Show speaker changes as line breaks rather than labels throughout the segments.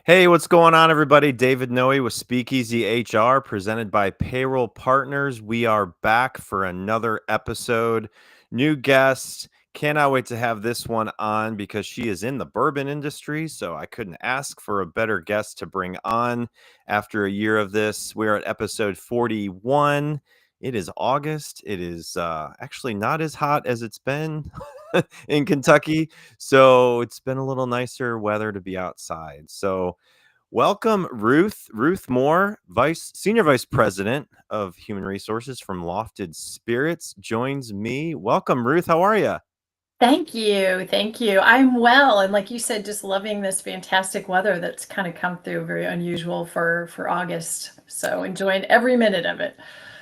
Hey, what's going on, everybody? David Noe with SpeakEasy HR, presented by Payroll Partners. We are back for another episode. New guest. Cannot wait to have this one on because she is in the bourbon industry. So I couldn't ask for a better guest to bring on after a year of this. We're at episode 41. It is August. It is actually not as hot as it's been in Kentucky. So it's been a little nicer weather to be outside. So welcome, Ruth Moore, Senior Vice President of Human Resources from Lofted Spirits, joins me. Welcome, Ruth. How are you?
Thank you. Thank you. I'm well. And like you said, just loving this fantastic weather that's kind of come through, very unusual for August. So enjoying every minute of it.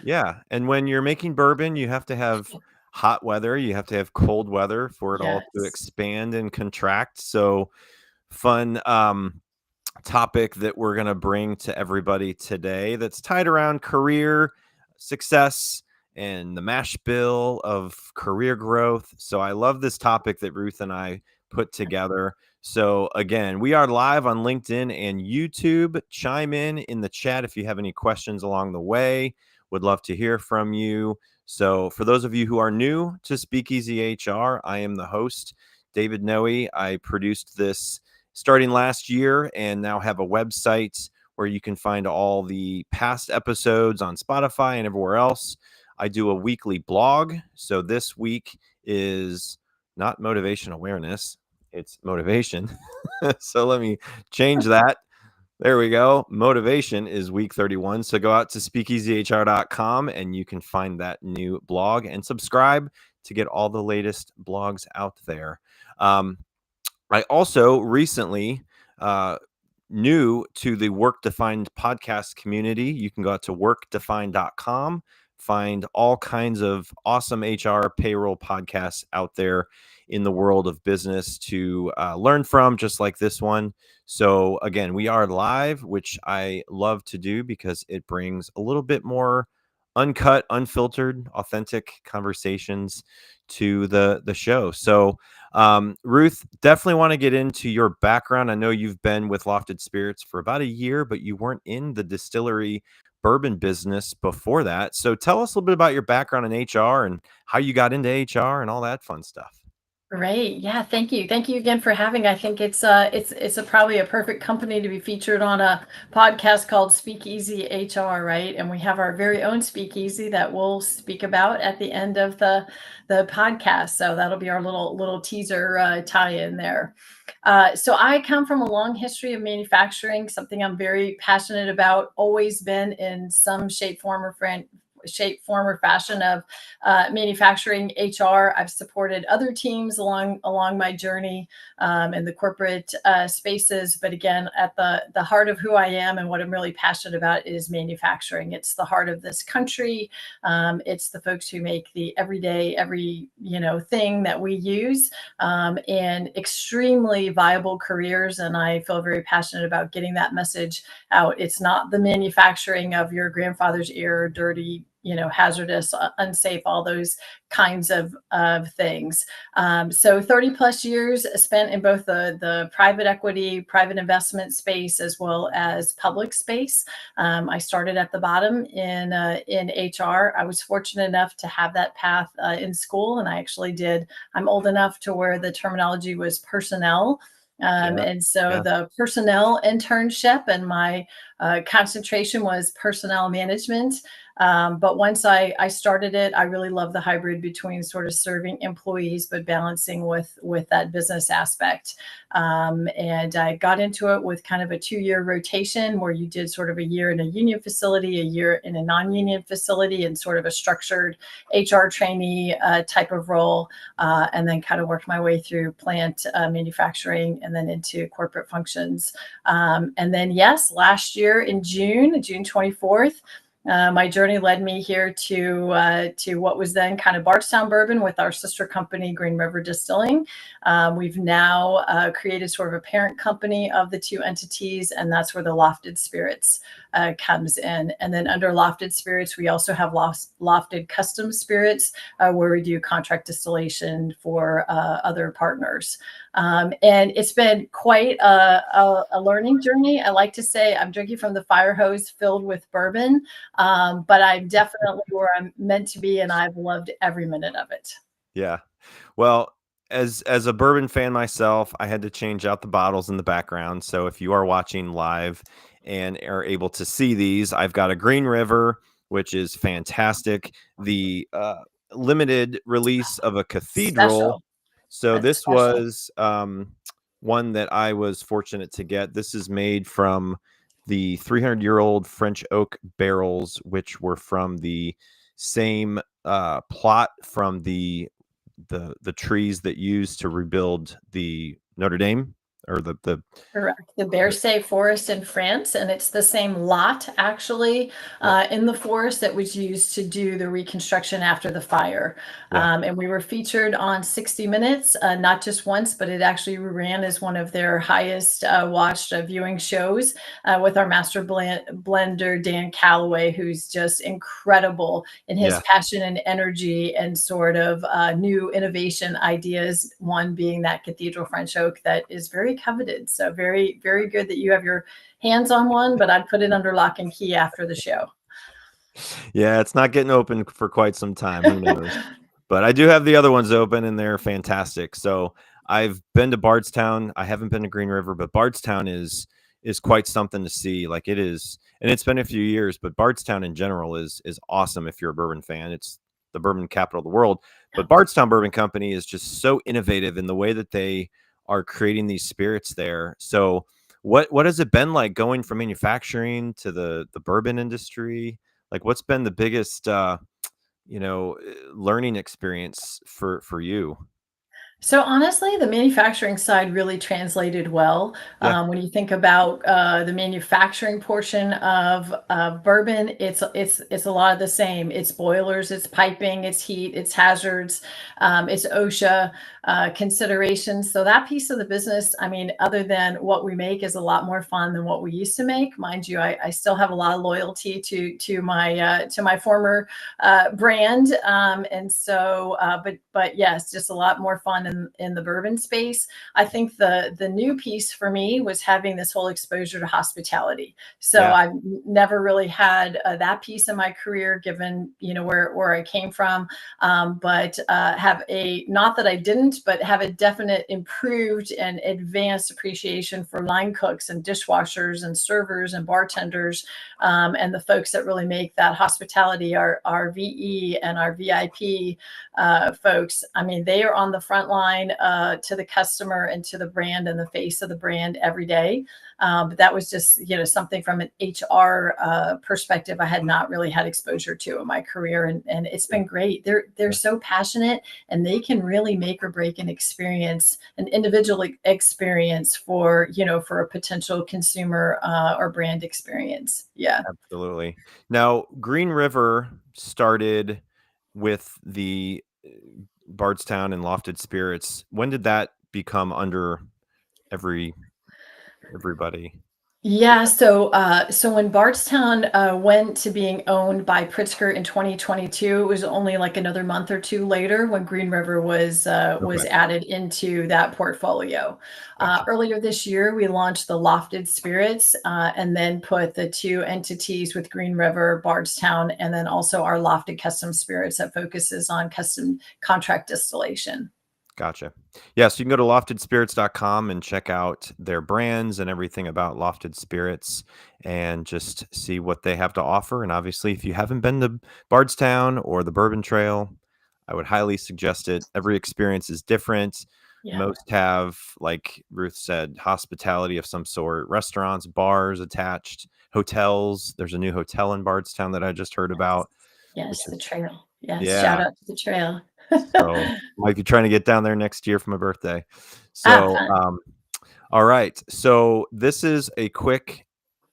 Yeah, and when you're making bourbon, you have to have hot weather, you have to have cold weather for it all to
Yes.
expand and contract. So fun topic that we're going to bring to everybody today that's tied around career success and the mash bill of career growth. So I love this topic that Ruth and I put together. So again, we are live on LinkedIn and YouTube. Chime in the chat if you have any questions along the way. Would love to hear from you. So for those of you who are new to Speakeasy HR, I am the host, David Noe. I produced this starting last year and now have a website where you can find all the past episodes on Spotify and everywhere else. I do a weekly blog. So this week is not motivation awareness, it's motivation. So let me change that. There we go. Motivation is week 31. So go out to speakeasyhr.com and you can find that new blog and subscribe to get all the latest blogs out there. I also recently new to the Work Defined podcast community. You can go out to workdefined.com, find all kinds of awesome HR payroll podcasts out there in the world of business to learn from, just like this one. So, again, we are live, which I love to do because it brings a little bit more uncut, unfiltered, authentic conversations to the show. So, Ruth, definitely want to get into your background. I know you've been with Lofted Spirits for about a year, but you weren't in the distillery bourbon business before that. So tell us a little bit about your background in HR and how you got into HR and all that fun stuff.
Great. Yeah, thank you. Thank you again for having. I think it's probably a perfect company to be featured on a podcast called Speakeasy HR, right? And we have our very own speakeasy that we'll speak about at the end of the podcast. So that'll be our little teaser tie in there. So I come from a long history of manufacturing, something I'm very passionate about, always been in some shape, form, or fashion of manufacturing HR. I've supported other teams along my journey in the corporate spaces, but again, at the heart of who I am and what I'm really passionate about is manufacturing. It's the heart of this country. It's the folks who make the every thing that we use, and extremely viable careers. And I feel very passionate about getting that message out. It's not the manufacturing of your grandfather's ear, dirty, hazardous, unsafe, all those kinds of things. So 30 plus years spent in both the private equity, private investment space, as well as public space. I started at the bottom in HR. I was fortunate enough to have that path in school, and I actually did. I'm old enough to where the terminology was personnel.
Yeah.
And so
Yeah.
the personnel internship and my concentration was personnel management. But once I started it, I really love the hybrid between sort of serving employees, but balancing with that business aspect. And I got into it with kind of a 2-year rotation where you did sort of a year in a union facility, a year in a non-union facility, and sort of a structured HR trainee type of role, and then kind of worked my way through plant manufacturing and then into corporate functions. And then, yes, last year in June 24th, my journey led me here to what was then kind of Bardstown Bourbon with our sister company, Green River Distilling. We've now created sort of a parent company of the two entities, and that's where the Lofted Spirits comes in. And then under Lofted Spirits, we also have Lofted Custom Spirits, where we do contract distillation for other partners. And it's been quite a learning journey. I like to say I'm drinking from the fire hose filled with bourbon, but I'm definitely where I'm meant to be, and I've loved every minute of it.
Yeah. Well, as a bourbon fan myself, I had to change out the bottles in the background. So if you are watching live and are able to see these, I've got a Green River, which is fantastic. The limited release of a Cathedral.
Special.
So
That's
this
special.
was one that I was fortunate to get. This is made from the 300-year-old French oak barrels, which were from the same plot from the trees that used to rebuild the Notre Dame, or the
Correct. The Bercé forest in France, and it's the same lot actually
yep,
in the forest that was used to do the reconstruction after the fire.
yeah,
And we were featured on 60 Minutes, not just once, but it actually ran as one of their highest watched viewing shows with our master blender, Dan Calloway, who's just incredible in his
yeah.
passion and energy and sort of new innovation ideas. One being that Cathedral French oak that is very coveted. So very, very good that you have your hands on one, but I'd put it under lock and key after the show.
Yeah, it's not getting open for quite some time. Who knows? But I do have the other ones open, and they're fantastic. So I've been to Bardstown. I haven't been to Green River, but Bardstown is quite something to see. Like, it is, and it's been a few years, but Bardstown in general is awesome if you're a bourbon fan. It's the bourbon capital of the world. But Bardstown Bourbon Company is just so innovative in the way that they are creating these spirits there. So what has it been like going from manufacturing to the bourbon industry? Like, what's been the biggest learning experience for you?
So honestly, the manufacturing side really translated well.
Yeah.
When you think about the manufacturing portion of bourbon, it's a lot of the same. It's boilers, it's piping, it's heat, it's hazards, it's OSHA considerations. So that piece of the business, I mean, other than what we make, is a lot more fun than what we used to make. Mind you, I still have a lot of loyalty to my former brand, and so but yes, just a lot more fun in the bourbon space. I think the new piece for me was having this whole exposure to hospitality. So
Yeah.
I've never really had that piece in my career, given where I came from, but have a, not that I didn't, but have a definite improved and advanced appreciation for line cooks and dishwashers and servers and bartenders, and the folks that really make that hospitality, our VE and our VIP folks. I mean, they are on the front line to the customer and to the brand and the face of the brand every day. But that was just, something from an HR perspective I had not really had exposure to in my career, and it's been great. They're so passionate, and they can really make or break an experience, an individual experience for a potential consumer or brand experience. Yeah.
Absolutely. Now, Green River started with the Bardstown and Lofted Spirits. When did that become under every everybody?
Yeah, so when Bardstown went to being owned by Pritzker in 2022, it was only like another month or two later when Green River was
Okay,
added into that portfolio.
gotcha.
Earlier this year, we launched the Lofted Spirits, and then put the two entities with Green River, Bardstown, and then also our Lofted Custom Spirits that focuses on custom contract distillation.
Gotcha. Yeah, so you can go to loftedspirits.com and check out their brands and everything about Lofted Spirits and just see what they have to offer. And obviously, if you haven't been to Bardstown or the Bourbon Trail, I would highly suggest it. Every experience is different.
Yeah.
Most have, like Ruth said, hospitality of some sort, restaurants, bars attached, hotels. There's a new hotel in Bardstown that I just heard
Yes.
about, which
Yes, the
is,
trail. Yes, shout
yeah.
out to the trail.
So might be trying to get down there next year for my birthday.
Ah,
So,
fun.
all right. So this is a quick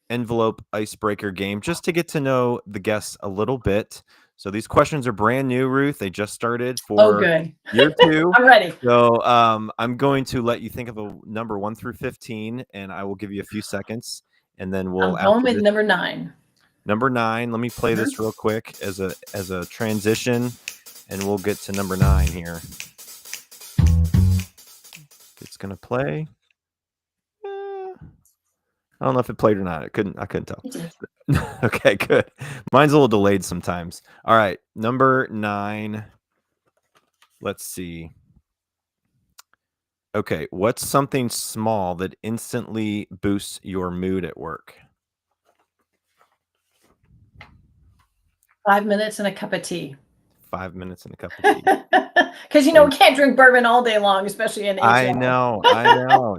envelope icebreaker game just to get to know the guests a little bit. So these questions are brand new, Ruth. They just started
Oh,
for
good.
year two.
I'm ready.
So I'm going to let you think of a number 1 through 15, and I will give you a few seconds, and then we'll,
I'm going
after
with
this,
number 9.
number 9. Let me play
Mhm.
this real quick as a transition, and we'll get to number 9 here. it's gonna play. I don't know if it played or not. I couldn't tell.
It did.
Okay, good. Mine's a little delayed sometimes. All right, number 9. Let's see. Okay, what's something small that instantly boosts your mood at work?
5 minutes and a cup of tea.
5 minutes and a cup of tea.
Because we can't drink bourbon all day long, especially in
I
HR.
know.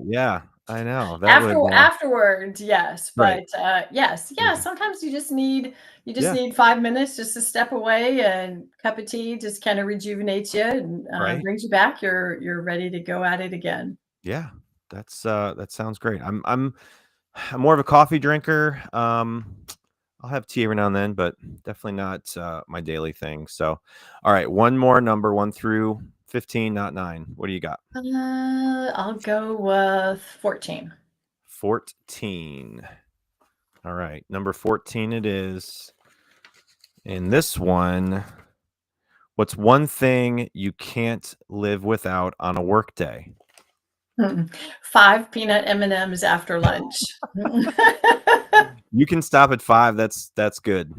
Yeah, I know. That would
Afterwards, yes,
right.
but, yes, yeah,
Mhm.
sometimes you just
Yeah,
need 5 minutes just to step away, and cup of tea just kinda rejuvenates you and,
right.
brings you back. You're ready to go at it again.
Yeah, that sounds great. I'm more of a coffee drinker. I'll have tea every now and then, but definitely not my daily thing. So, all right, one more number, 1 through 15, not 9. What do you got?
I'll go with 14.
14. All right, number 14 it is. In this one, what's one thing you can't live without on a work day?
Mm-mm. 5 peanut M&Ms after lunch.
You can stop at 5. That's good.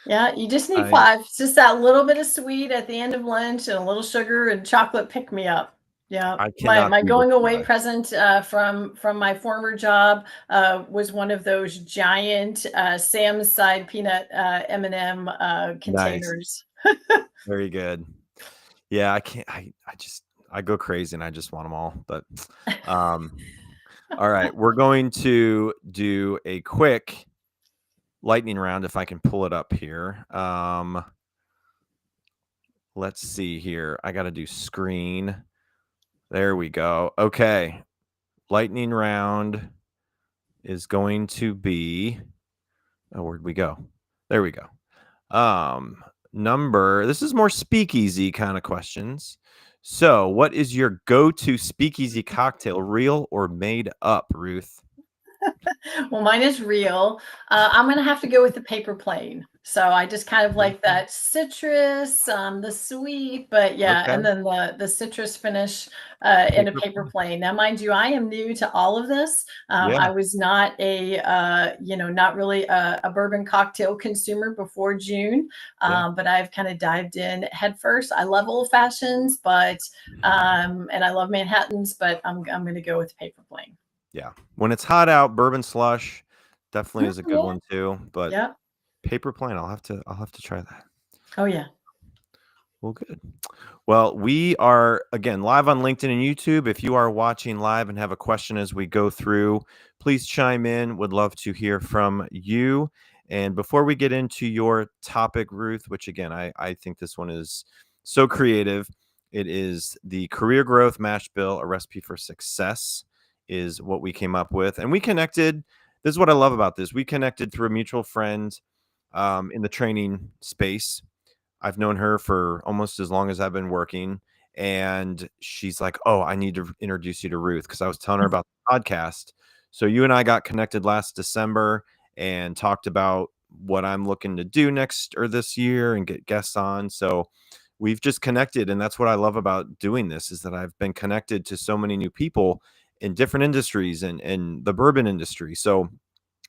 Yeah, you just need
I
5. It's just that little bit of sweet at the end of lunch and a little sugar and chocolate pick me up. Yeah.
I
My
cannot
my
do the
going away
5.
present, from my former job, was one of those giant, Sam's side peanut, M&M,
Nice.
containers.
Very good. Yeah, I can't I just I go crazy and I just want them all, but um all right, we're going to do a quick lightning round if I can pull it up here. Let's see here. I got to do screen. There we go. Okay. Lightning round is going to be where'd we go? There we go. This is more speakeasy kind of questions. So, what is your go-to speakeasy cocktail, real or made up, Ruth?
Well, mine is real. I'm gonna have to go with the paper plane. So I just kind of like
Mhm.
that citrus, the sweet, but yeah,
Okay.
and then the citrus finish in a
Paper
paper
plane.
plane. Now, mind you, I am new to all of this.
Yeah.
I was not not really a bourbon cocktail consumer before June,
Yeah.
but I've kind of dived in head first. I love old fashions, but and I love Manhattans, but I'm going to go with paper plane.
Yeah. When it's hot out, bourbon slush definitely
Mm,
is a good
yeah,
one too, but
yeah.
paper plane, I'll have to try that.
Oh yeah.
Well, good. Well, we are again live on LinkedIn and YouTube. If you are watching live and have a question as we go through, please chime in. Would love to hear from you. And before we get into your topic, Ruth, which again, I think this one is so creative. It is the career growth mash bill, a recipe for success, is what we came up with. And we connected. This is what I love about this. We connected through a mutual friend in the training space. I've known her for almost as long as I've been working. And she's like, "Oh, I need to introduce you to Ruth," because I was telling her about the podcast. So you and I got connected last December and talked about what I'm looking to do next or this year and get guests on. So we've just connected. And that's what I love about doing this is that I've been connected to so many new people in different industries and the bourbon industry. So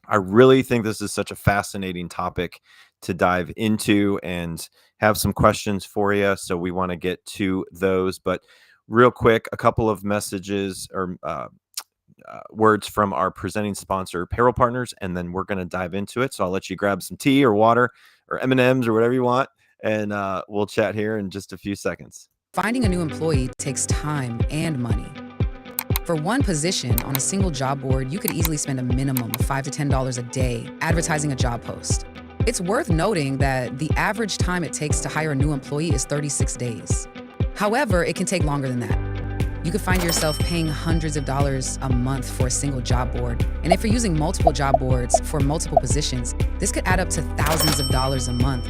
I really think this is such a fascinating topic to dive into and have some questions for you. So we want to get to those. But real quick, a couple of messages or words from our presenting sponsor, Payroll Partners, and then we're going to dive into it. So I'll let you grab some tea or water or M&Ms or whatever you want, and we'll chat here in just a few seconds.
Finding a new employee takes time and money. For one position on a single job board, you could easily spend a minimum of $5 to $10 a day advertising a job post. It's worth noting that the average time it takes to hire a new employee is 36 days. However, it can take longer than that. You could find yourself paying hundreds of dollars a month for a single job board. And if you're using multiple job boards for multiple positions, this could add up to thousands of dollars a month.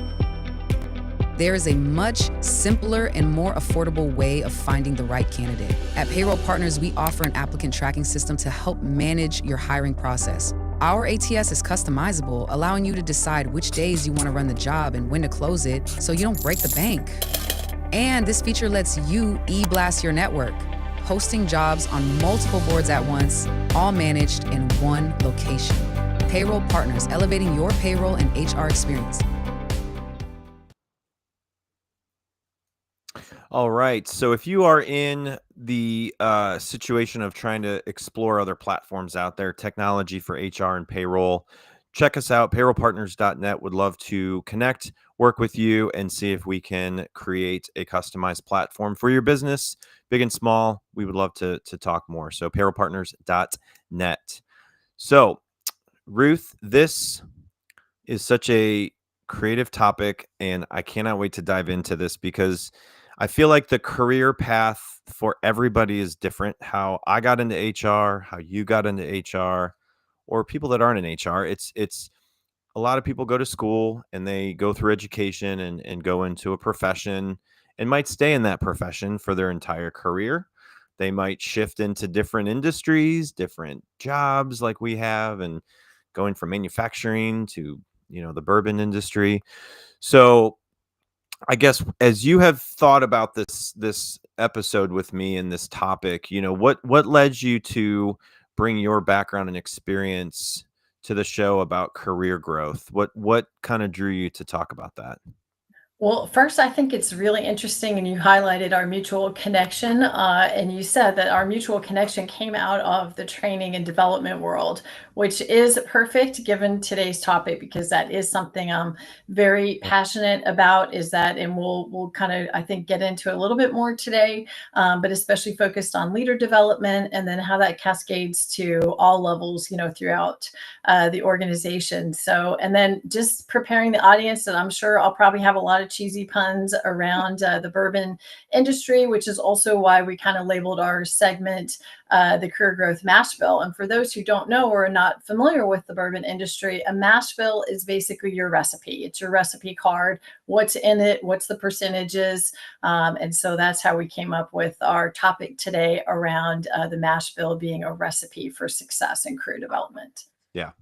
There is a much simpler and more affordable way of finding the right candidate. At Payroll Partners, we offer an applicant tracking system to help manage your hiring process. Our ATS is customizable, allowing you to decide which days you want to run the job and when to close it so you don't break the bank. And this feature lets you e-blast your network. posting jobs on multiple boards at once, all managed in one location. Payroll Partners, elevating your payroll and HR experience.
All right. So if you are in the situation of trying to explore other platforms out there, technology for HR and payroll, check us out, payrollpartners.net. Would love to connect, work with you, and see if we can create a customized platform for your business, big and small. We would love to talk more. So payrollpartners.net. So Ruth, this is such a creative topic, and I cannot wait to dive into this because I feel like the career path for everybody is different. How I got into HR, how you got into HR, or people that aren't in HR. It's a lot of people go to school and they go through education and go into a profession and might stay in that profession for their entire career. They might shift into different industries, different jobs like we have, and going from manufacturing to, the bourbon industry. So I guess as you have thought about this episode with me and this topic, what led you to bring your background and experience to the show about career growth? What kind of drew you to talk about that?
Well, first, I think it's really interesting, and you highlighted our mutual connection, and you said that our mutual connection came out of the training and development world, which is perfect given today's topic because that is something I'm very passionate about. Is that, and we'll kind of I think get into a little bit more today, but especially focused on leader development and then how that cascades to all levels, throughout the organization. So, and then just preparing the audience, and I'm sure I'll probably have a lot of cheesy puns around the bourbon industry, which is also why we kind of labeled our segment the Career Growth Mash Bill. And for those who don't know or are not familiar with the bourbon industry, a mash bill is basically your recipe. It's your recipe card, what's in it, what's the percentages. And so that's how we came up with our topic today around the mash bill being a recipe for success in career development.
Yeah.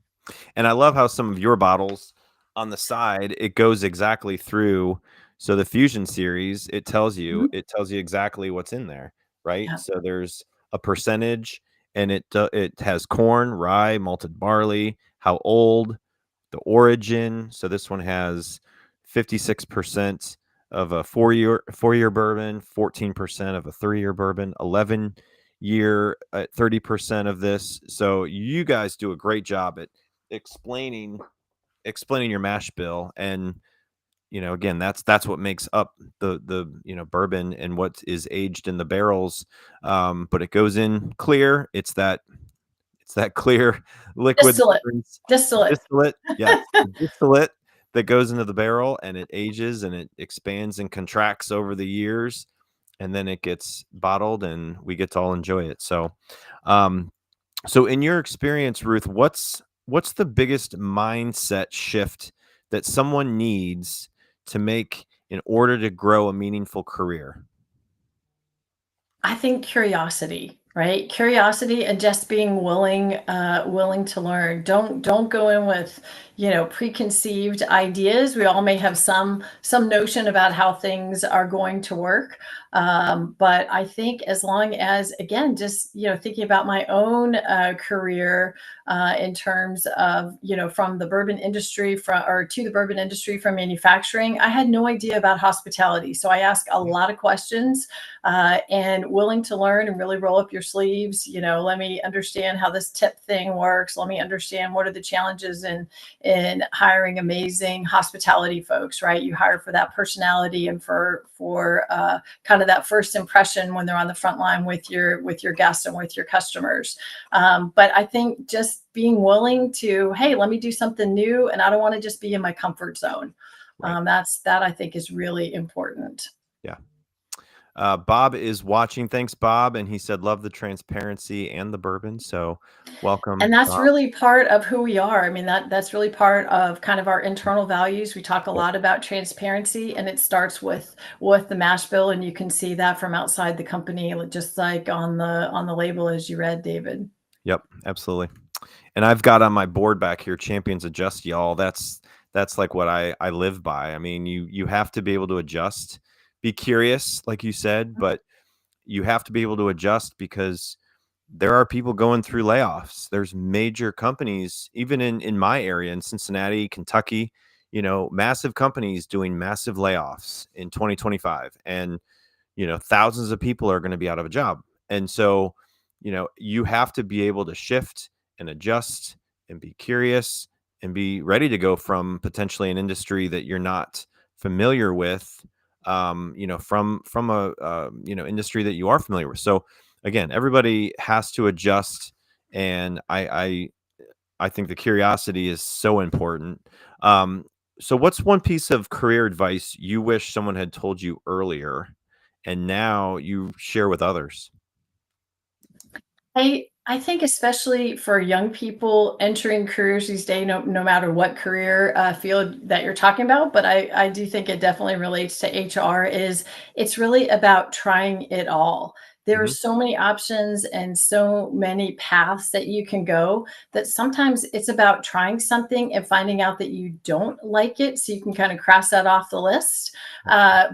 And I love how some of your bottles on the side, it goes exactly through. So the Fusion series, it tells you exactly what's in there, right?
Yeah.
So there's a percentage, and it has corn, rye, malted barley, how old, the origin. So this one has 56% of a four-year bourbon, 14% of a 3-year bourbon, 11-year at 30% of this. So you guys do a great job at explaining your mash bill, and again, that's what makes up the bourbon and what is aged in the barrels. But it goes in clear. It's that clear liquid distillate. Yes, the distillate that goes into the barrel, and it ages and it expands and contracts over the years, and then it gets bottled and we get to all enjoy it. So so in your experience, Ruth, what's the biggest mindset shift that someone needs to make in order to grow a meaningful career?
I think curiosity, right? Curiosity and just being willing to learn. Don't go in with, preconceived ideas. We all may have some notion about how things are going to work. But I think as long as, again, just, thinking about my own career in terms of, from the bourbon industry to the bourbon industry from manufacturing, I had no idea about hospitality. So I asked a lot of questions and willing to learn and really roll up your sleeves. Let me understand how this tip thing works. Let me understand what are the challenges in hiring amazing hospitality folks, right? You hire for that personality and for kind of that first impression when they're on the front line with your guests and with your customers. But I think just being willing to, hey, let me do something new, and I don't want to just be in my comfort zone.
Right.
That I think is really important.
Yeah. Bob is watching. Thanks, Bob. And he said, love the transparency and the bourbon. So welcome.
And that's
Bob.
really part of who we are. I mean, that's really part of kind of our internal values. We talk a lot about transparency, and it starts with the mash bill. And you can see that from outside the company, just like on the label as you read, David.
Yep, absolutely. And I've got on my board back here, champions adjust, y'all. That's like what I live by. I mean, you have to be able to adjust, be curious, like you said, but you have to be able to adjust because there are people going through layoffs. There's major companies, even in my area in Cincinnati, Kentucky, massive companies doing massive layoffs in 2025. And, thousands of people are going to be out of a job. And so, you have to be able to shift and adjust and be curious and be ready to go from potentially an industry that you're not familiar with, from a industry that you are familiar with. So again, everybody has to adjust, and I think the curiosity is so important. Um, so what's one piece of career advice you wish someone had told you earlier, and now you share with others?
I think especially for young people entering careers these days, no matter what career field that you're talking about, but I do think it definitely relates to HR, is it's really about trying it all. There are
Hmm.
so many options and so many paths that you can go that sometimes it's about trying something and finding out that you don't like it. So you can kind of cross that off the list,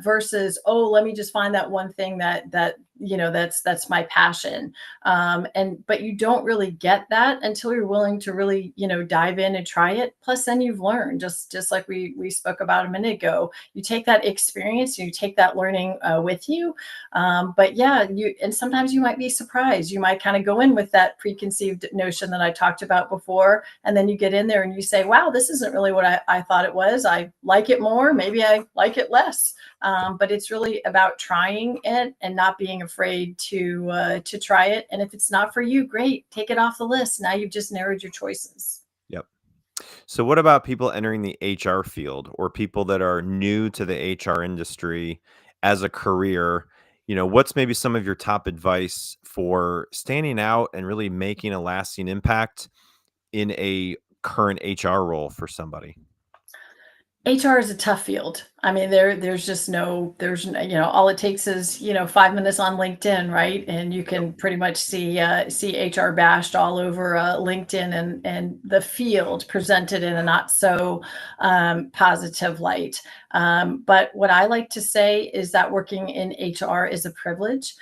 versus, oh, let me just find that one thing that's my passion. And but you don't really get that until you're willing to really dive in and try it. Plus then you've learned, just like we spoke about a minute ago. You take that experience, you take that learning with you. But yeah, and sometimes you might be surprised. You might kind of go in with that preconceived notion that I talked about before, and then you get in there and you say, wow, this isn't really what I thought it was. I like it more, maybe I like it less. But it's really about trying it and not being afraid to try it. And if it's not for you, great, take it off the list. Now you've just narrowed your choices.
Yep. So what about people entering the HR field or people that are new to the HR industry as a career? What's maybe some of your top advice for standing out and really making a lasting impact in a current HR role for somebody?
HR is a tough field. I mean, there's just all it takes is 5 minutes on LinkedIn, right? And you can pretty much see HR bashed all over LinkedIn, and the field presented in a not so positive light. But what I like to say is that working in HR is a privilege.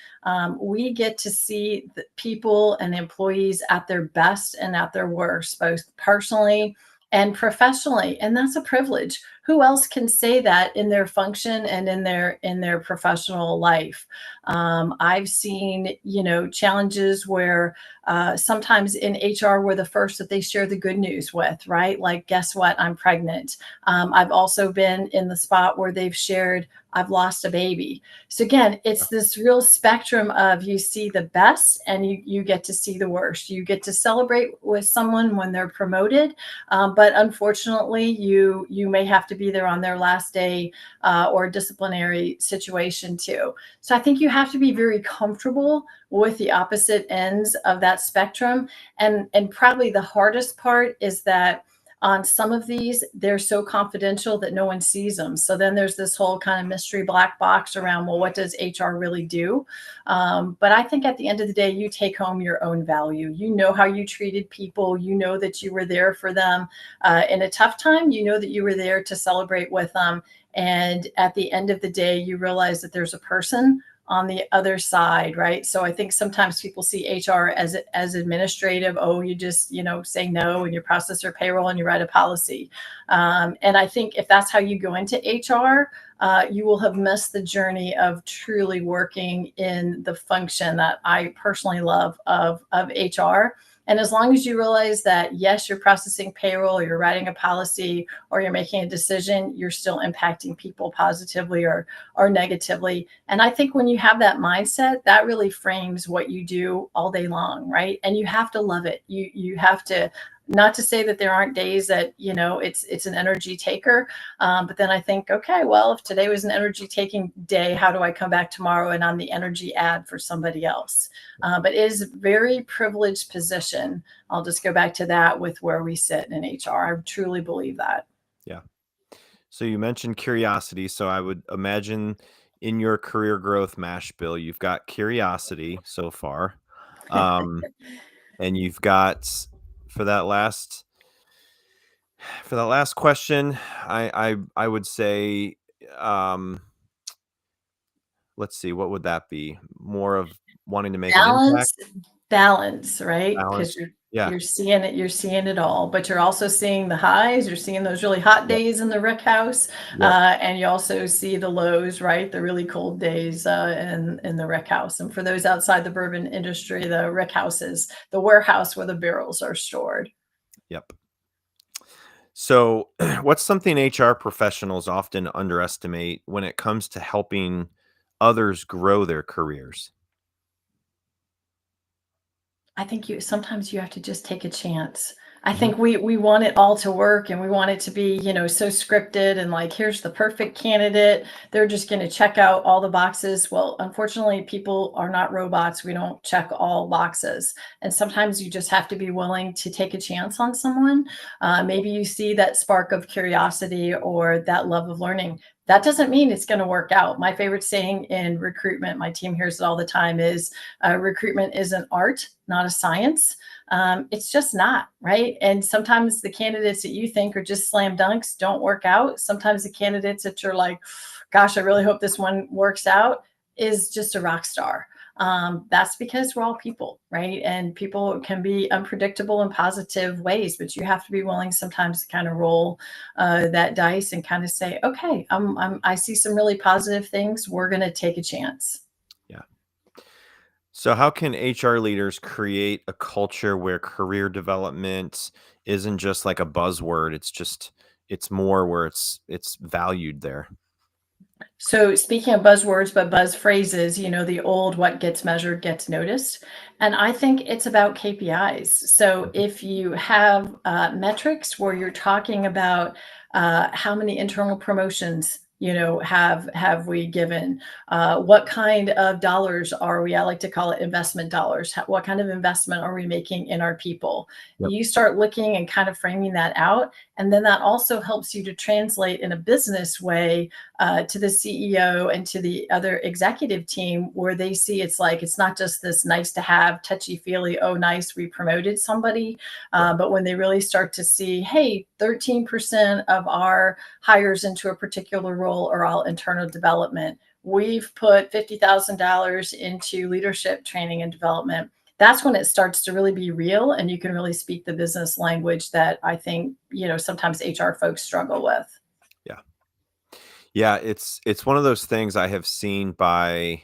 We get to see the people and employees at their best and at their worst, both personally and professionally, and that's a privilege. Who else can say that in their function and in their professional life? I've seen challenges where sometimes in HR we're the first that they share the good news with, right? Like, guess what, I'm pregnant. I've also been in the spot where they've shared, I've lost a baby. So again, it's this real spectrum of, you see the best and you get to see the worst. You get to celebrate with someone when they're promoted, but unfortunately, you may have to be there on their last day, or disciplinary situation too. So I think you have to be very comfortable with the opposite ends of that spectrum. And probably the hardest part is that on some of these, they're so confidential that no one sees them. So then there's this whole kind of mystery black box around, well, what does HR really do? But I think at the end of the day, you take home your own value. You know how you treated people. You know that you were there for them in a tough time. You know that you were there to celebrate with them. And at the end of the day, you realize that there's a person on the other side, right? So I think sometimes people see HR as administrative. Oh, you just say no and you process your payroll and you write a policy. And I think if that's how you go into HR, you will have missed the journey of truly working in the function that I personally love of HR. And as long as you realize that, yes, you're processing payroll, or you're writing a policy, or you're making a decision, you're still impacting people positively or negatively. And I think when you have that mindset, that really frames what you do all day long, right? And you have to love it. You have to, not to say that there aren't days that it's an energy taker, but then I think, okay, well, if today was an energy taking day, how do I come back tomorrow and I'm the energy add for somebody else? But it is a very privileged position. I'll just go back to that with where we sit in HR. I truly believe that.
Yeah. So you mentioned curiosity. So I would imagine in your career growth mash bill, you've got curiosity so far. Um, and you've got for that last question, I would say, um, let's see, what would that be? More of wanting to make an impact,
Balance, balance, right? Because
balance. Yeah.
you're seeing it all, but you're also seeing the highs, you're seeing those really hot
Yep.
days in the rick house,
Yep.
and you also see the lows, right? The really cold days in the rick house. And for those outside the bourbon industry, the rick house is the warehouse where the barrels are stored.
Yep. So, what's something HR professionals often underestimate when it comes to helping others grow their careers?
I think you sometimes you have to just take a chance. I
Mhm.
think we want it all to work and we want it to be, so scripted and like here's the perfect candidate. They're just going to check out all the boxes. Well, unfortunately, people are not robots. We don't check all boxes. And sometimes you just have to be willing to take a chance on someone. Maybe you see that spark of curiosity or that love of learning. That doesn't mean it's going to work out. My favorite saying in recruitment, my team hears it all the time, is recruitment is an art, not a science. It's just not, right? And sometimes the candidates that you think are just slam dunks don't work out. Sometimes the candidates that you're like, gosh, I really hope this one works out, is just a rock star. That's because we're all people, right? And people can be unpredictable in positive ways, but you have to be willing sometimes to kind of roll that dice and kind of say, okay, I see some really positive things. We're going to take a chance.
Yeah. So, how can HR leaders create a culture where career development isn't just like a buzzword? It's more where it's valued there.
So speaking of buzzwords, but buzz phrases, the old what gets measured gets noticed. And I think it's about KPIs. So
Mhm.
if you have metrics where you're talking about how many internal promotions, have we given? What kind of dollars are we? I like to call it investment dollars. What kind of investment are we making in our people?
Yep.
You start looking and kind of framing that out. And then that also helps you to translate in a business way to the CEO and to the other executive team, where they see it's like it's not just this nice to have, touchy feely, oh, nice, we promoted somebody.
Right.
But when they really start to see, hey, 13% of our hires into a particular role are all internal development. We've put $50,000 into leadership training and development. That's when it starts to really be real and you can really speak the business language that I think, sometimes HR folks struggle with.
Yeah. Yeah, it's one of those things I have seen by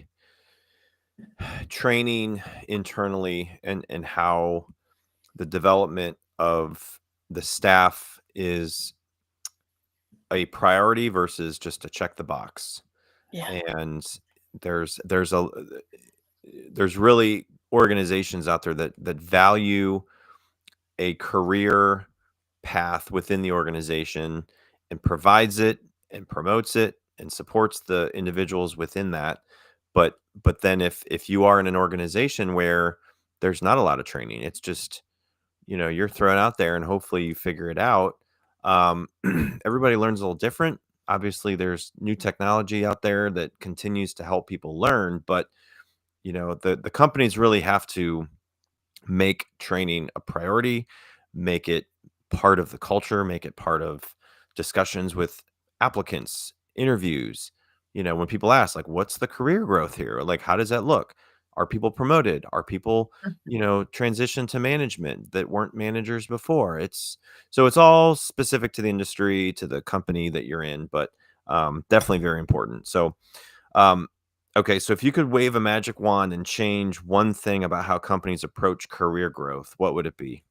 training internally and how the development of the staff is a priority versus just to check the box.
Yeah.
And there's really organizations out there that value a career path within the organization and provides it and promotes it and supports the individuals within that. But then if you are in an organization where there's not a lot of training, it's just, you're thrown out there and hopefully you figure it out. um, Everybody learns a little different. Obviously there's new technology out there that continues to help people learn, but the companies really have to make training a priority, make it part of the culture, make it part of discussions with applicants, interviews. When people ask, like, what's the career growth here? Like, how does that look? Are people promoted? Are people, transition to management that weren't managers before? It's all specific to the industry, to the company that you're in, but definitely very important. So, um, okay, so if you could wave a magic wand and change one thing about how companies approach career growth, what would it be?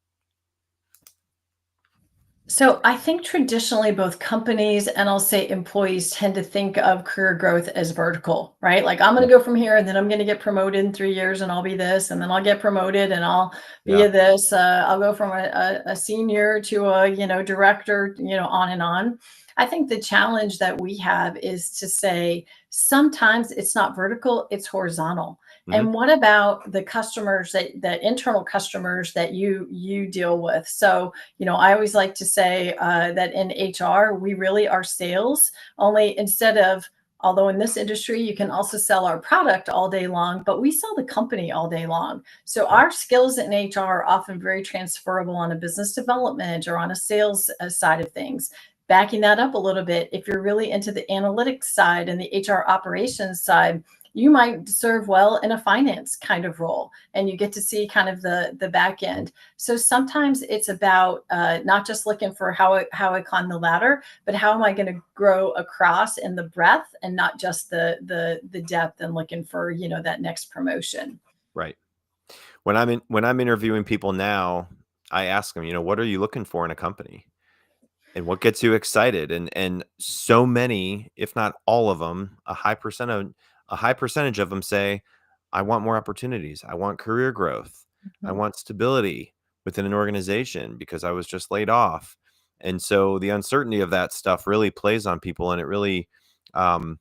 So I think traditionally both companies and I'll say employees tend to think of career growth as vertical, right? Like I'm going
Mm.
to go from here and then I'm going to get promoted in 3 years and I'll be this and then I'll get promoted and I'll be
Yeah.
a this. I'll go from a senior to a director, on and on. I think the challenge that we have is to say sometimes it's not vertical, it's horizontal.
Hmm.
And what about the customers that internal customers that you deal with? So I always like to say that in HR, we really are sales, only instead of, although in this industry, you can also sell our product all day long, but we sell the company all day long. So
Right.
our skills in HR are often very transferable on a business development or on a sales side of things. Backing that up a little bit, if you're really into the analytics side and the HR operations side, you might serve well in a finance kind of role, and you get to see kind of the back end. So sometimes it's about not just looking for how I climb the ladder, but how am I going to grow across in the breadth and not just the depth, and looking for, you know, that next promotion.
Right. When I'm interviewing people now, I ask them, you know, what are you looking for in a company? And what gets you excited? And so many, if not all of them, a high percentage of them say, I want more opportunities. I want career growth. I
Mhm.
want stability within an organization because I was just laid off. And so the uncertainty of that stuff really plays on people, and it really um,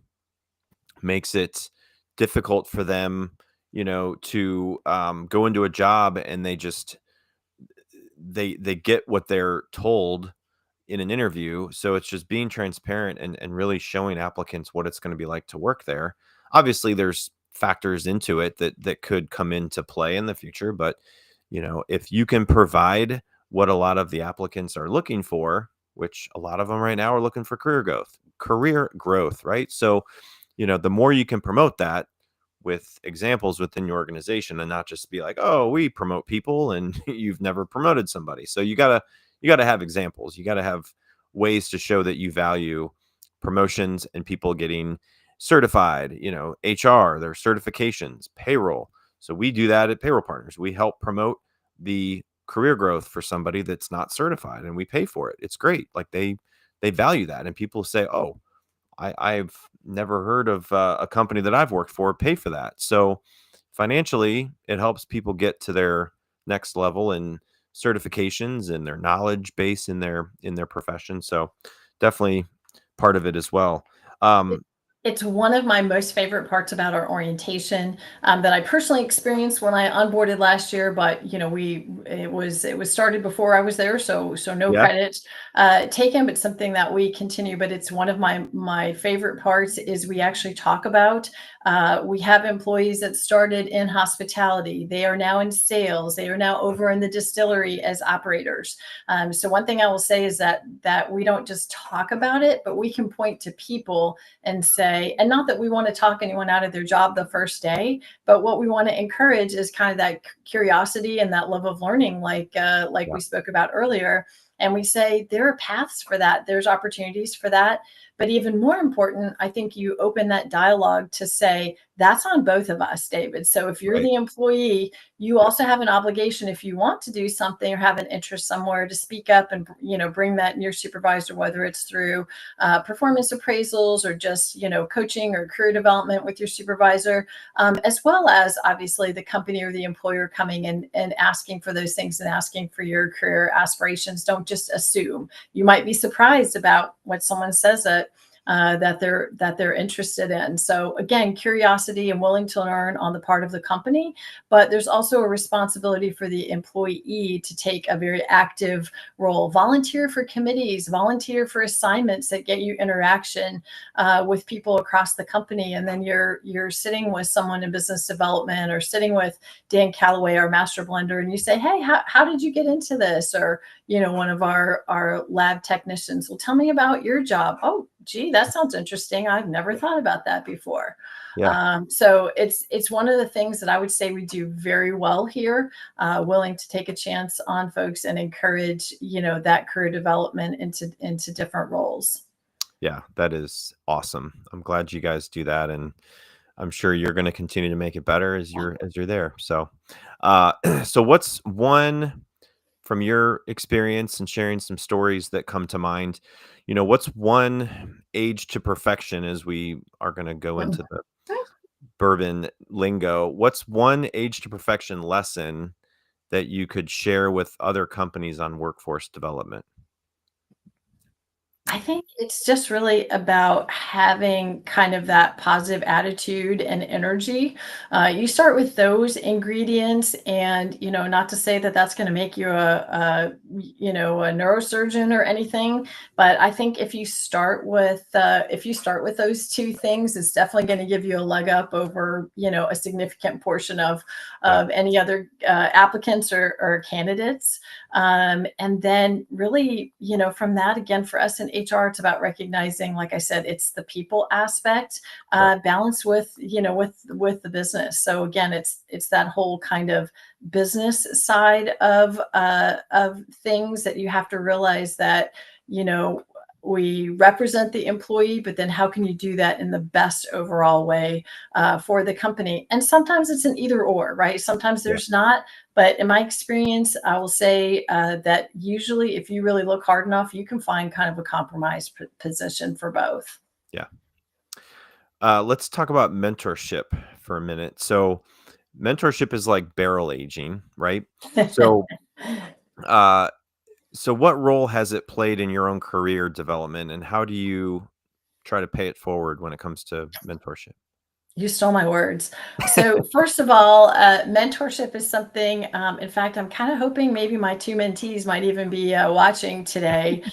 makes it difficult for them, you know, to go into a job and they get what they're told in an interview. So it's just being transparent and really showing applicants what it's going to be like to work there. Obviously, there's factors into it that could come into play in the future, but you know, if you can provide what a lot of the applicants are looking for, which a lot of them right now are looking for career growth, right? So, you know, the more you can promote that with examples within your organization, and not just be like, oh, we promote people and you've never promoted somebody. So you got to have examples. You got to have ways to show that you value promotions and people getting certified, you know, HR, their certifications, payroll. So we do that at Payroll Partners. We help promote the career growth for somebody that's not certified, and we pay for it. It's great. Like they value that, and people say, "Oh, I've never heard of a company that I've worked for pay for that." So financially, it helps people get to their next level in certifications and their knowledge base in their profession. So definitely part of it as well. Um,
It's one of my most favorite parts about our orientation, that I personally experienced when I onboarded last year. But you know, it was started before I was there, so no
yeah,
credit taken, but something that we continue. But it's one of my favorite parts is we actually talk about. We have employees that started in hospitality. They are now in sales. They are now over in the distillery as operators. So one thing I will say is that we don't just talk about it, but we can point to people and say, and not that we want to talk anyone out of their job the first day, but what we want to encourage is kind of that curiosity and that love of learning, like
yeah,
we spoke about earlier. And we say there are paths for that, there's opportunities for that. But even more important, I think you open that dialogue to say, that's on both of us, David. So if you're
right,
the employee, you also have an obligation, if you want to do something or have an interest somewhere, to speak up and, you know, bring that in your supervisor, whether it's through performance appraisals or just, you know, coaching or career development with your supervisor, as well as obviously the company or the employer coming in and asking for those things and asking for your career aspirations. Don't just assume. You might be surprised about what someone says that they're interested in. So again, curiosity and willing to learn on the part of the company, but there's also a responsibility for the employee to take a very active role. Volunteer for committees, volunteer for assignments that get you interaction with people across the company. And then you're sitting with someone in business development or sitting with Dan Calloway, our master blender, and you say, hey, how did you get into this? Or, you know, one of our lab technicians will tell me about your job. Oh, gee, that sounds interesting. I've never thought about that before.
yeah.
So it's one of the things that I would say we do very well here, willing to take a chance on folks and encourage, you know, that career development into different roles.
Yeah, that is awesome. I'm glad you guys do that, and I'm sure you're going to continue to make it better as you're there. So, so what's one from your experience and sharing some stories that come to mind? You know, what's one age to perfection, as we are going to go into the bourbon lingo? What's one age to perfection lesson that you could share with other companies on workforce development?
I think it's just really about having kind of that positive attitude and energy. You start with those ingredients, and you know, not to say that that's going to make you you know, a neurosurgeon or anything, but I think if you start with those two things, it's definitely going to give you a leg up over, you know, a significant portion
Yeah,
of any other applicants or candidates. And then really, from that, again, for us in HR, it's about recognizing, like I said, it's the people aspect, balanced with, with the business. So again, it's that whole kind of business side of things that you have to realize that, we represent the employee, but then how can you do that in the best overall way for the company? And sometimes it's an either or, right? Sometimes there's not. But in my experience, I will say that usually if you really look hard enough, you can find kind of a compromise position for both.
Yeah. Let's talk about mentorship for a minute. So mentorship is like barrel aging, right? So, uh, so what role has it played in your own career development, and how do you try to pay it forward when it comes to mentorship?
You stole my words. So first of all, mentorship is something. In fact, I'm kind of hoping maybe my two mentees might even be watching today.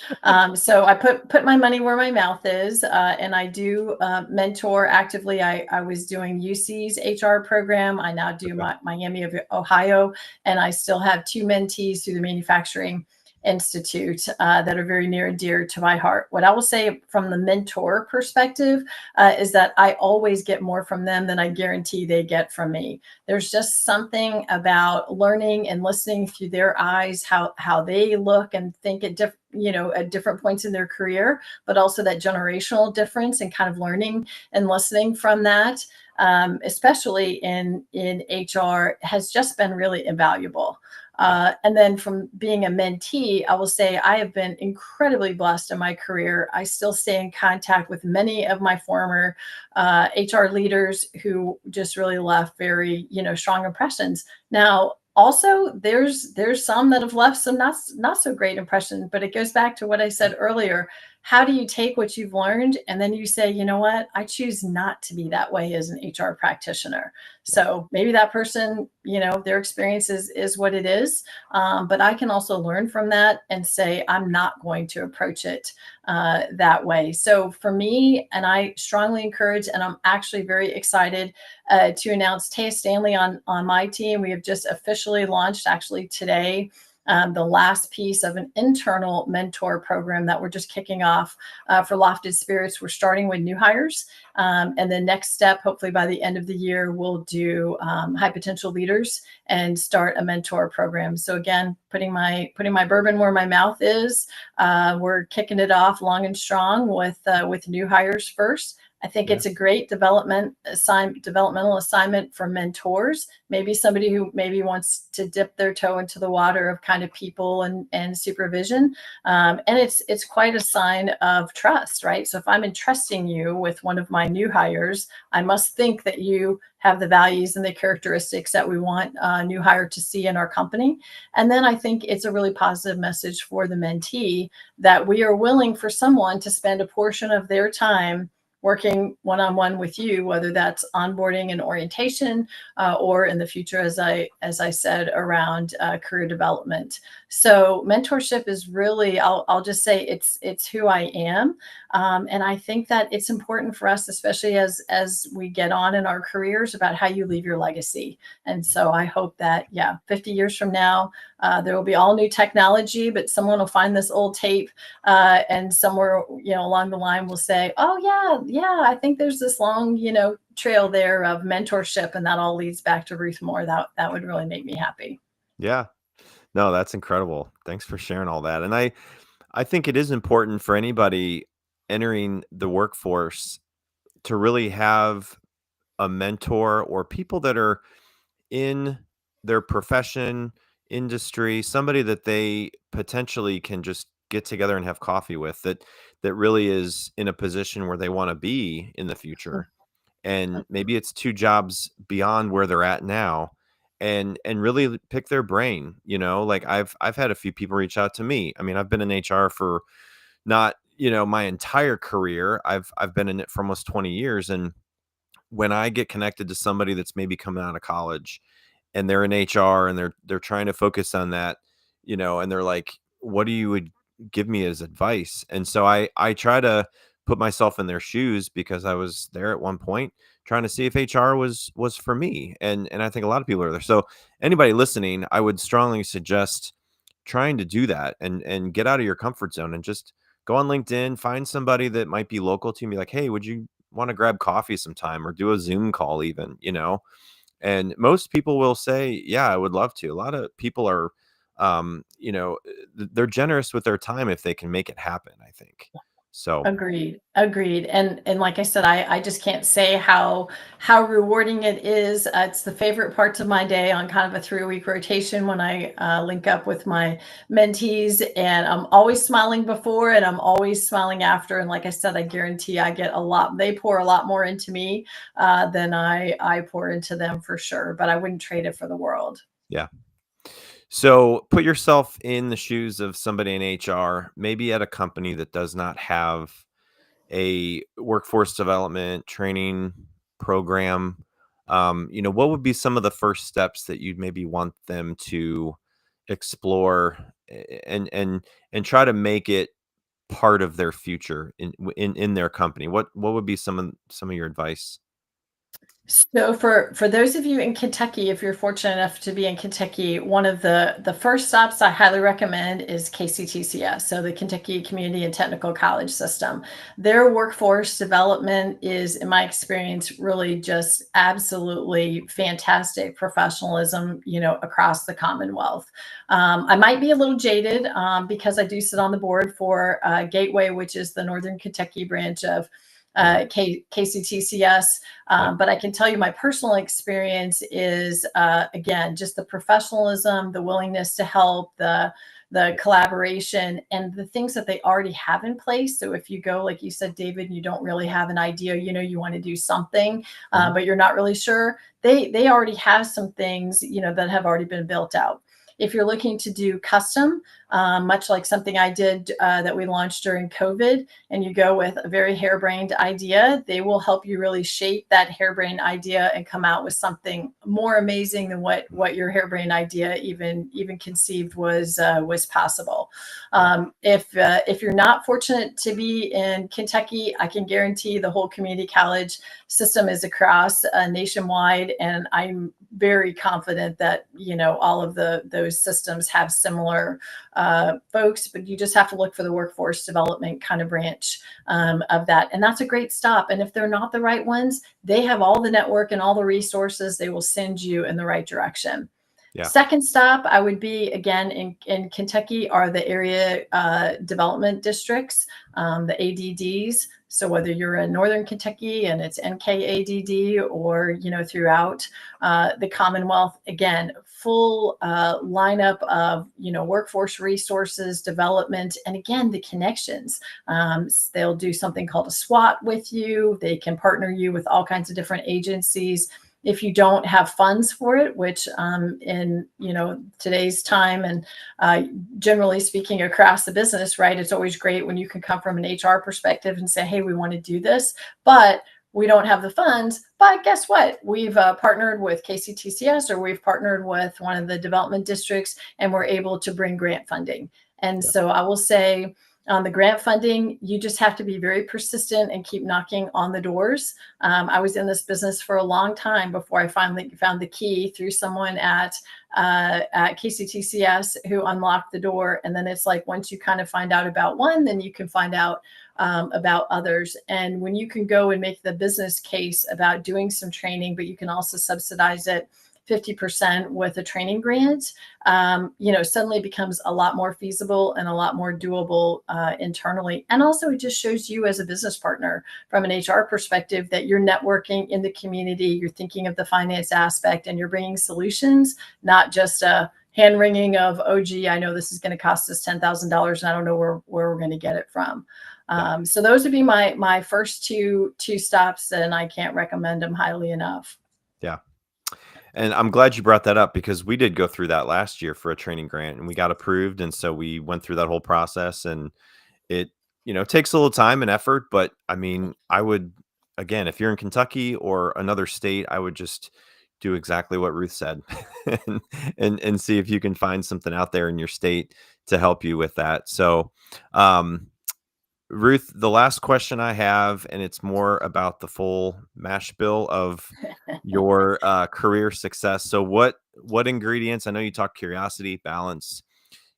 So I put my money where my mouth is, and I do mentor actively. I was doing UC's HR program. I now do Miami of Ohio, and I still have two mentees through the Manufacturing Institute that are very near and dear to my heart. What I will say from the mentor perspective is that I always get more from them than I guarantee they get from me. There's just something about learning and listening through their eyes, how they look and think at different points in their career, but also that generational difference and kind of learning and listening from that, especially in HR, has just been really invaluable. And then from being a mentee, I will say I have been incredibly blessed in my career. I still stay in contact with many of my former HR leaders who just really left very, strong impressions. Now, also, there's some that have left some not so great impressions, but it goes back to what I said earlier. How do you take what you've learned and then you say, you know what, I choose not to be that way as an HR practitioner. So maybe that person, their experience is what it is. But I can also learn from that and say, I'm not going to approach it that way. So for me, and I strongly encourage, and I'm actually very excited to announce Taya Stanley on my team. We have just officially launched actually today the last piece of an internal mentor program that we're just kicking off for Lofted Spirits. We're starting with new hires. And the next step, hopefully by the end of the year, we'll do high potential leaders and start a mentor program. So again, putting my bourbon where my mouth is. We're kicking it off long and strong with new hires first. I think it's a great developmental assignment for mentors. Maybe somebody who maybe wants to dip their toe into the water of kind of people and supervision. And it's quite a sign of trust, right? So if I'm entrusting you with one of my new hires, I must think that you have the values and the characteristics that we want a new hire to see in our company. And then I think it's a really positive message for the mentee that we are willing for someone to spend a portion of their time working one-on-one with you, whether that's onboarding and orientation, or in the future, as I said, around career development. So mentorship is really, I'll just say it's who I am, and I think that it's important for us, especially as we get on in our careers, about how you leave your legacy. And so I hope that 50 years from now, there will be all new technology, but someone will find this old tape, and somewhere along the line will say, "Oh yeah, I think there's this long trail there of mentorship," and that all leads back to Ruth Moore. That would really make me happy.
Yeah. No, that's incredible. Thanks for sharing all that. And I think it is important for anybody entering the workforce to really have a mentor or people that are in their profession, industry, somebody that they potentially can just get together and have coffee with, that really is in a position where they want to be in the future. And maybe it's two jobs beyond where they're at now, and really pick their brain. Like I've had a few people reach out to me. I mean, I've been in HR for not my entire career. I've been in it for almost 20 years. And when I get connected to somebody that's maybe coming out of college and they're in HR and they're trying to focus on that, and they're like, what do you would give me as advice? And so I try to put myself in their shoes, because I was there at one point trying to see if HR was for me. And I think a lot of people are there. So anybody listening, I would strongly suggest, trying to do that and get out of your comfort zone and just go on LinkedIn, find somebody that might be local to you and be like, hey, would you want to grab coffee sometime or do a Zoom call even, And most people will say, yeah, I would love to. A lot of people are, they're generous with their time if they can make it happen, I think. So,
Agreed. And like I said, I just can't say how rewarding it is. It's the favorite parts of my day on kind of a 3-week rotation when I link up with my mentees, and I'm always smiling before and I'm always smiling after. And like I said, I guarantee I get a lot. They pour a lot more into me than I pour into them for sure. But I wouldn't trade it for the world.
yeah. So put yourself in the shoes of somebody in HR, maybe at a company that does not have a workforce development training program. What would be some of the first steps that you'd maybe want them to explore and try to make it part of their future in their company? What would be some of your advice?
So for those of you in Kentucky, if you're fortunate enough to be in Kentucky, one of the first stops I highly recommend is KCTCS, so the Kentucky Community and Technical College System. Their workforce development is, in my experience, really just absolutely fantastic professionalism, across the Commonwealth. I might be a little jaded because I do sit on the board for Gateway, which is the Northern Kentucky branch of KCTCS. But I can tell you my personal experience is, again, just the professionalism, the willingness to help, the collaboration, and the things that they already have in place. So if you go, like you said, David, you don't really have an idea, you want to do something, but you're not really sure. They already have some things, that have already been built out. If you're looking to do custom, much like something I did that we launched during COVID, and you go with a very harebrained idea, they will help you really shape that harebrained idea and come out with something more amazing than what your harebrained idea even conceived was possible. If you're not fortunate to be in Kentucky, I can guarantee the whole community college system is across nationwide, and I'm very confident that all of those systems have similar folks, but you just have to look for the workforce development kind of branch of that. And that's a great stop. And if they're not the right ones, they have all the network and all the resources. They will send you in the right direction.
Yeah.
Second stop, I would be, again, in Kentucky are the area development districts, the ADDs. So whether you're in Northern Kentucky and it's NKADD or, throughout the Commonwealth, again, full lineup of, workforce resources, development, and again, the connections. They'll do something called a SWAT with you. They can partner you with all kinds of different agencies. If you don't have funds for it, which in today's time and generally speaking across the business, right, it's always great when you can come from an HR perspective and say, hey, we want to do this, but we don't have the funds. But guess what? We've partnered with KCTCS, or we've partnered with one of the development districts, and we're able to bring grant funding. And so I will say, on the grant funding, you just have to be very persistent and keep knocking on the doors. I was in this business for a long time before I finally found the key through someone at KCTCS who unlocked the door. And then it's like, once you kind of find out about one, then you can find out about others. And when you can go and make the business case about doing some training, but you can also subsidize it 50% with a training grant, suddenly becomes a lot more feasible and a lot more doable internally. And also it just shows you as a business partner from an HR perspective that you're networking in the community, you're thinking of the finance aspect, and you're bringing solutions, not just a hand wringing of, oh, gee, I know this is going to cost us $10,000 and I don't know where we're going to get it from. So those would be my first two stops, and I can't recommend them highly enough.
Yeah. And I'm glad you brought that up, because we did go through that last year for a training grant and we got approved. And so we went through that whole process, and it, takes a little time and effort. But I mean, I would, again, if you're in Kentucky or another state, I would just do exactly what Ruth said and see if you can find something out there in your state to help you with that. So, Ruth, the last question I have, and it's more about the full mash bill of your career success. So what ingredients, I know you talk curiosity, balance,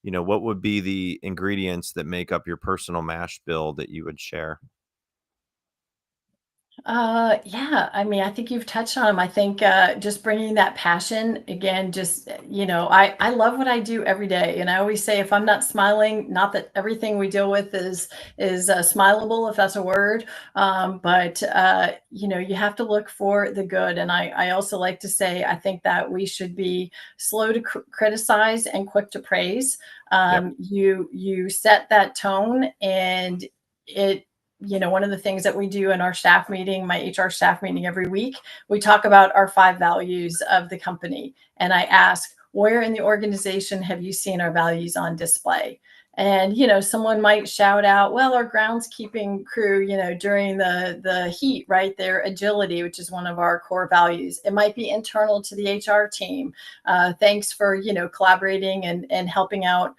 what would be the ingredients that make up your personal mash bill that you would share?
Yeah, I mean, I think you've touched on them. I think just bringing that passion again, just I love what I do every day, and I always say if I'm not smiling, not that everything we deal with is smileable, if that's a word, but you have to look for the good. And I also like to say I think that we should be slow to criticize and quick to praise.
Yep.
You set that tone, and it one of the things that we do in our staff meeting, my HR staff meeting every week, we talk about our 5 values of the company. And I ask, where in the organization have you seen our values on display? And, someone might shout out, well, our groundskeeping crew, during the heat, right? Their agility, which is one of our core values. It might be internal to the HR team. Thanks for, collaborating and helping out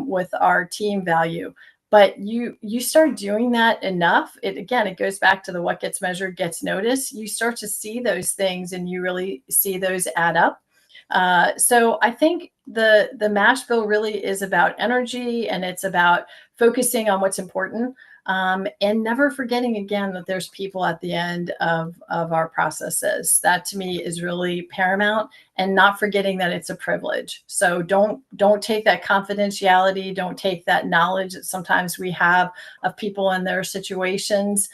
with our team value. But you start doing that enough, it goes back to the what gets measured gets noticed. You start to see those things and you really see those add up. So I think the mash bill really is about energy, and it's about focusing on what's important, and never forgetting again that there's people at the end of our processes. That to me is really paramount, and not forgetting that it's a privilege. So don't take that confidentiality, don't take that knowledge that sometimes we have of people in their situations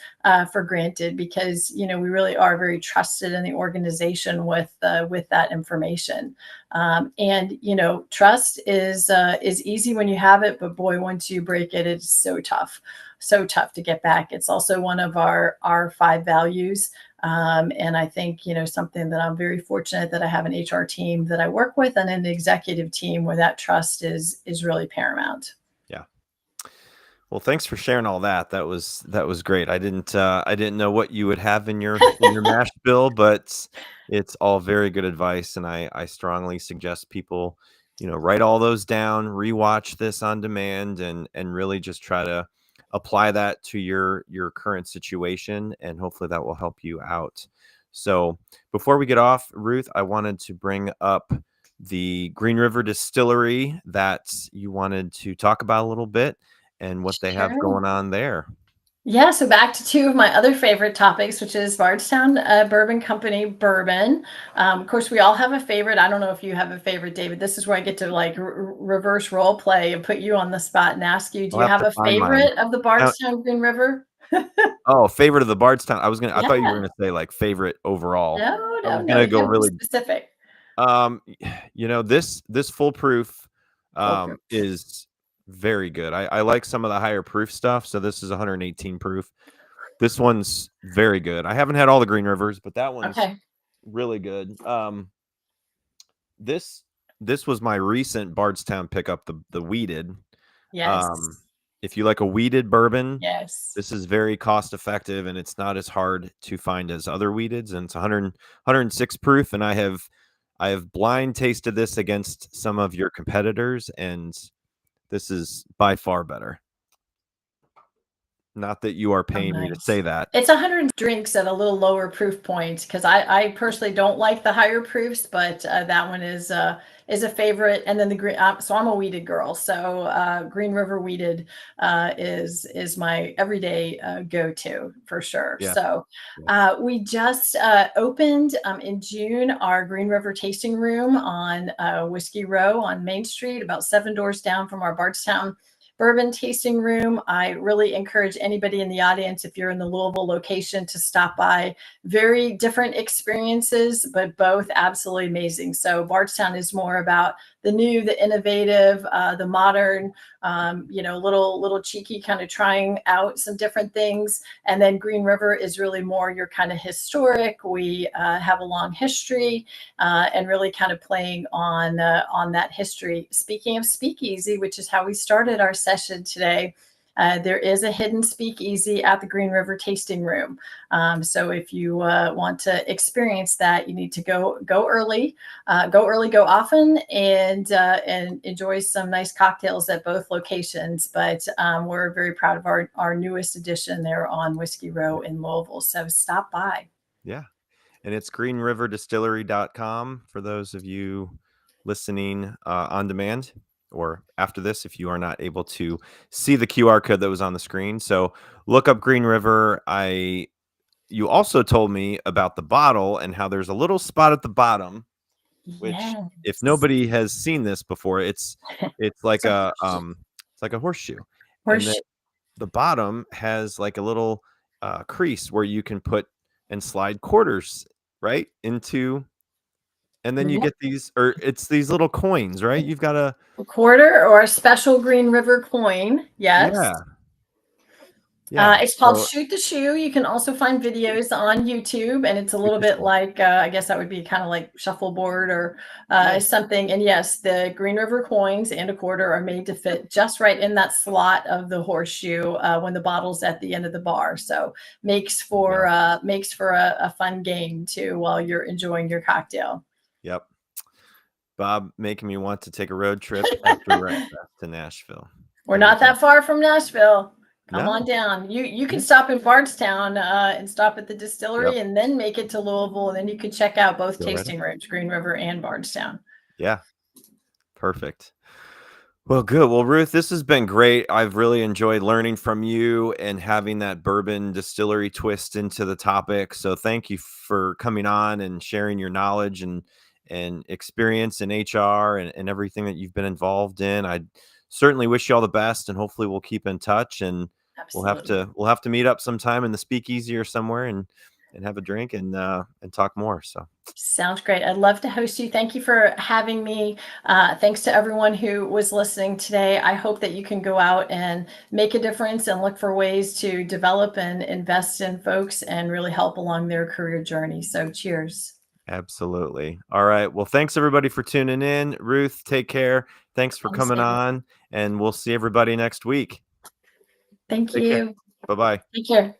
for granted, because we really are very trusted in the organization with that information. And trust is easy when you have it, but boy, once you break it, it's so tough to get back. It's also one of our 5 values. And I think, something that I'm very fortunate that I have an HR team that I work with and an executive team where that trust is really paramount.
Yeah. Well, thanks for sharing all that. That was great. I didn't know what you would have in your mash bill, but it's all very good advice, and I strongly suggest people, write all those down, rewatch this on demand, and really just try to apply that to your current situation, and hopefully that will help you out. So, before we get off, Ruth, I wanted to bring up the Green River Distillery that you wanted to talk about a little bit, and what they have
Sure.
going on there.
Yeah, so back to 2 of my other favorite topics, which is Bardstown Bourbon Company bourbon. Of course, we all have a favorite. I don't know if you have a favorite, David. This is where I get to like reverse role play and put you on the spot and ask you, do
I'll
you
have
have
to
a
find mine.
favorite of the
Now
Bardstown Green River?
oh, favorite of the Bardstown. I thought you were
Yeah.
gonna say, like, favorite overall.
No,
I
no,
was
no.
gonna
You
go
gotta be
really
specific.
um, this foolproof,
Foolproof.
is very good. I like some of the higher proof stuff, so this is 118 proof. This one's very good. I haven't had all the Green Rivers, but that one's
Okay.
really good. This this was my recent Bardstown pickup, the wheated. Um,
Yes.
if you like a wheated bourbon,
Yes.
this is very cost effective, and it's not as hard to find as other wheateds, and it's 106 proof. And I have blind tasted this against some of your competitors, and this is by far better. Not that you are
Oh,
paying me to
nice.
say that.
It's 100 drinks at a little lower proof point, because I personally don't like the higher proofs, but that one is a favorite. And then the green, so I'm a weeded girl, so Green River weeded is my everyday go-to for sure.
Yeah.
So
Yeah.
we just opened in June our Green River tasting room on Whiskey Row on Main Street, about 7 doors down from our Bardstown bourbon tasting room. I really encourage anybody in the audience, if you're in the Louisville location, to stop by. Very different experiences, but both absolutely amazing. So Bardstown is more about the new, the innovative, the modern, little cheeky, kind of trying out some different things. And then Green River is really more your kind of historic. We have a long history, and really kind of playing on that history. Speaking of speakeasy, which is how we started our session today, there is a hidden speakeasy at the Green River Tasting Room. So if you want to experience that, you need to go early, go often, and enjoy some nice cocktails at both locations. But we're very proud of our newest addition there on Whiskey Row in Louisville. So stop by.
Yeah. And it's greenriverdistillery.com for those of you listening on demand. or after this if you are not able to see the QR code that was on the screen. So look up Green River. You also told me about the bottle and how there's a little spot at the bottom, which if
Yes.
nobody has seen this before, it's like a horseshoe. And then the bottom has like a little crease where you can put and slide quarters right into, and then you
Yep.
get these, or it's these little coins, right? You've got a
quarter or a special Green River coin. Yes.
Yeah.
It's called
So
Shoot the Shoe. You can also find videos on YouTube, and it's a little bit
beautiful.
like, I guess that would be kind of like shuffleboard or
Yeah.
something. And yes, the Green River coins and a quarter are made to fit just right in that slot of the horseshoe when the bottle's at the end of the bar. So makes for a fun game too while you're enjoying your cocktail.
Yep. Bob making me want to take a road trip after breakfast to Nashville.
We're not that far from Nashville. Come
No.
on down. You can stop in Bardstown and stop at the distillery
Yep.
and then make it to Louisville, and then you can check out both
Go right
tasting rooms, Green River and Bardstown.
Yeah. Perfect. Well, good. Well, Ruth, this has been great. I've really enjoyed learning from you and having that bourbon distillery twist into the topic. So thank you for coming on and sharing your knowledge and experience in HR and everything that you've been involved in. I certainly wish you all the best, and hopefully we'll keep in touch, and
Absolutely.
we'll have to meet up sometime in the speakeasy or somewhere and have a drink and talk more. So
Sounds great. I'd love to host you. Thank you for having me. Thanks to everyone who was listening today. I hope that you can go out and make a difference and look for ways to develop and invest in folks and really help along their career journey. So cheers.
absolutely. All right. Well, thanks everybody for tuning in. Ruth, take care. Thanks for
Thanks,
coming
David.
on, and we'll see everybody next week.
Thank
Take care.
you.
Bye-bye.
Take care.